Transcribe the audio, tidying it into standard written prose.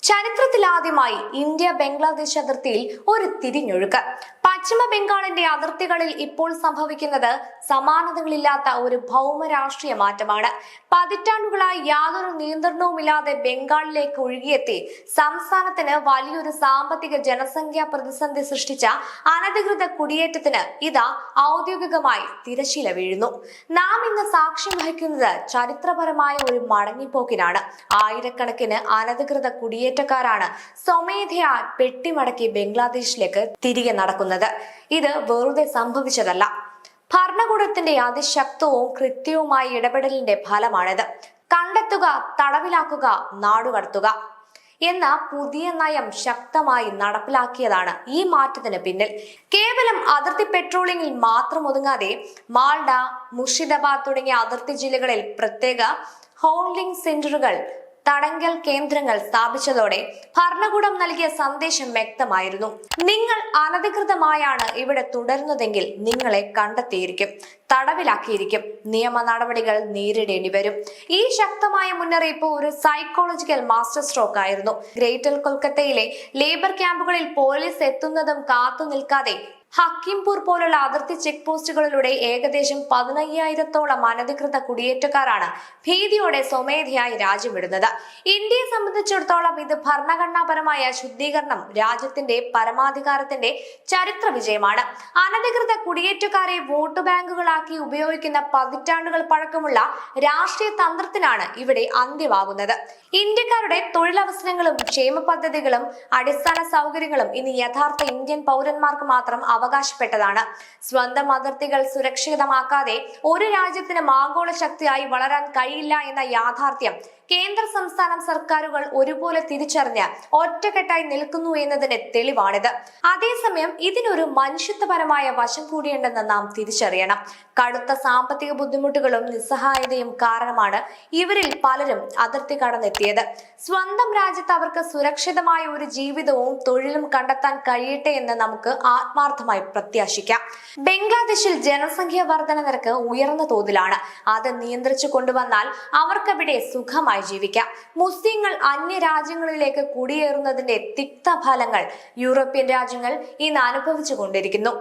ചരിത്രത്തിലാദ്യമായി ഇന്ത്യ ബംഗ്ലാദേശ് അതിർത്തിയിൽ ഒരു തിരിഞ്ഞൊഴുക്ക്. പശ്ചിമ ബംഗാളിന്റെ അതിർത്തികളിൽ ഇപ്പോൾ സംഭവിക്കുന്നത് സമാനതകളില്ലാത്ത ഒരു ഭൗമ രാഷ്ട്രീയ മാറ്റമാണ്. പതിറ്റാണ്ടുകളായി യാതൊരു നിയന്ത്രണവുമില്ലാതെ ബംഗാളിലേക്ക് ഒഴുകിയെത്തി സംസ്ഥാനത്തിന് വലിയൊരു സാമ്പത്തിക ജനസംഖ്യാ പ്രതിസന്ധി സൃഷ്ടിച്ച അനധികൃത കുടിയേറ്റത്തിന് ഇതാ ഔദ്യോഗികമായി തിരശീല വീഴുന്നു. നാം ഇന്ന് സാക്ഷ്യം വഹിക്കുന്നത് ചരിത്രപരമായ ഒരു മടങ്ങിപ്പോക്കിനാണ്. ആയിരക്കണക്കിന് അനധികൃത കുടിയേറ്റക്കാരാണ് സ്വമേധയാ പെട്ടിമടക്കി ബംഗ്ലാദേശിലേക്ക് തിരികെ നടക്കുന്നത്. ഇത് വെറുതെ സംഭവിച്ചതല്ല. ഭരണകൂടത്തിന്റെ അതിശക്തവും കൃത്യവുമായ ഇടപെടലിന്റെ ഫലമാണിത്. കണ്ടെത്തുക, തടവിലാക്കുക, നാടുകടത്തുക എന്ന പുതിയ നയം ശക്തമായി നടപ്പിലാക്കിയതാണ് ഈ മാറ്റത്തിന് പിന്നിൽ. കേവലം അതിർത്തി പെട്രോളിംഗിൽ മാത്രം ഒതുങ്ങാതെ മാൾഡ, മുർഷിദാബാദ് തുടങ്ങിയ അതിർത്തി ജില്ലകളിൽ പ്രത്യേക ഹോൾഡിംഗ് സെന്ററുകൾ, തടങ്കൽ കേന്ദ്രങ്ങൾ സ്ഥാപിച്ചതോടെ ഭരണകൂടം നൽകിയ സന്ദേശം വ്യക്തമായിരുന്നു. നിങ്ങൾ അനധികൃതമായാണ് ഇവിടെ തുടരുന്നതെങ്കിൽ നിങ്ങളെ കണ്ടെത്തിയിരിക്കും, തടവിലാക്കിയിരിക്കും, നിയമ നടപടികൾ നേരിടേണ്ടി വരും. ഈ ശക്തമായ മുന്നറിയിപ്പ് ഒരു സൈക്കോളജിക്കൽ മാസ്റ്റർ സ്ട്രോക്ക് ആയിരുന്നു. ഗ്രേറ്റർ കൊൽക്കത്തയിലെ ലേബർ ക്യാമ്പുകളിൽ പോലീസ് എത്തുന്നതും കാത്തു നിൽക്കാതെ ഹക്കിംപൂർ പോലുള്ള അതിർത്തി ചെക്ക് പോസ്റ്റുകളിലൂടെ ഏകദേശം 15,000-ഓളം അനധികൃത കുടിയേറ്റക്കാരാണ് ഭീതിയോടെ സ്വമേധയായി രാജ്യം വിടുന്നത്. ഇന്ത്യയെ സംബന്ധിച്ചിടത്തോളം ഇത് ഭരണഘടനാപരമായ ശുദ്ധീകരണം, രാജ്യത്തിന്റെ പരമാധികാരത്തിന്റെ ചരിത്ര വിജയമാണ്. അനധികൃത കുടിയേറ്റക്കാരെ വോട്ട് ബാങ്കുകളാക്കി ഉപയോഗിക്കുന്ന പതിറ്റാണ്ടുകൾ പഴക്കമുള്ള രാഷ്ട്രീയ തന്ത്രത്തിനാണ് ഇവിടെ അന്ത്യമാകുന്നത്. ഇന്ത്യക്കാരുടെ തൊഴിലവസരങ്ങളും ക്ഷേമ പദ്ധതികളും അടിസ്ഥാന സൗകര്യങ്ങളും ഇനി യഥാർത്ഥ ഇന്ത്യൻ പൗരന്മാർക്ക് മാത്രം അവകാശപ്പെട്ടതാണ്. സ്വന്തം അതിർത്തികൾ സുരക്ഷിതമാക്കാതെ ഒരു രാജ്യത്തിനും ആഗോള ശക്തിയായി വളരാൻ കഴിയില്ല എന്ന യാഥാർത്ഥ്യം കേന്ദ്ര സംസ്ഥാന സർക്കാരുകൾ ഒരുപോലെ തിരിച്ചറിഞ്ഞ് ഒറ്റക്കെട്ടായി നിൽക്കുന്നു എന്നതിന്റെ തെളിവാണിത്. അതേസമയം ഇതിനൊരു മനുഷ്യത്വപരമായ വശം കൂടിയുണ്ടെന്ന് നാം തിരിച്ചറിയണം. കടുത്ത സാമ്പത്തിക ബുദ്ധിമുട്ടുകളും നിസ്സഹായതയും കാരണമാണ് ഇവരിൽ പലരും അതിർത്തി കടന്നെത്തിയത്. സ്വന്തം രാജ്യത്ത് അവർക്ക് സുരക്ഷിതമായ ഒരു ജീവിതവും തൊഴിലും കണ്ടെത്താൻ കഴിയട്ടെ എന്ന് നമുക്ക് ആത്മാർത്ഥമായി പ്രത്യാശിക്കാം. ബംഗ്ലാദേശിൽ ജനസംഖ്യാ വർധന നിരക്ക് ഉയർന്ന തോതിലാണ്. അത് നിയന്ത്രിച്ചു കൊണ്ടുവന്നാൽ അവർക്കവിടെ സുഖമായി ജീവിക്കാം. മുസ്ലിങ്ങൾ അന്യ രാജ്യങ്ങളിലേക്ക് കുടിയേറുന്നതിന്റെ തിക്തഫലങ്ങൾ യൂറോപ്യൻ രാജ്യങ്ങൾ ഇന്ന് അനുഭവിച്ചു കൊണ്ടിരിക്കുന്നു.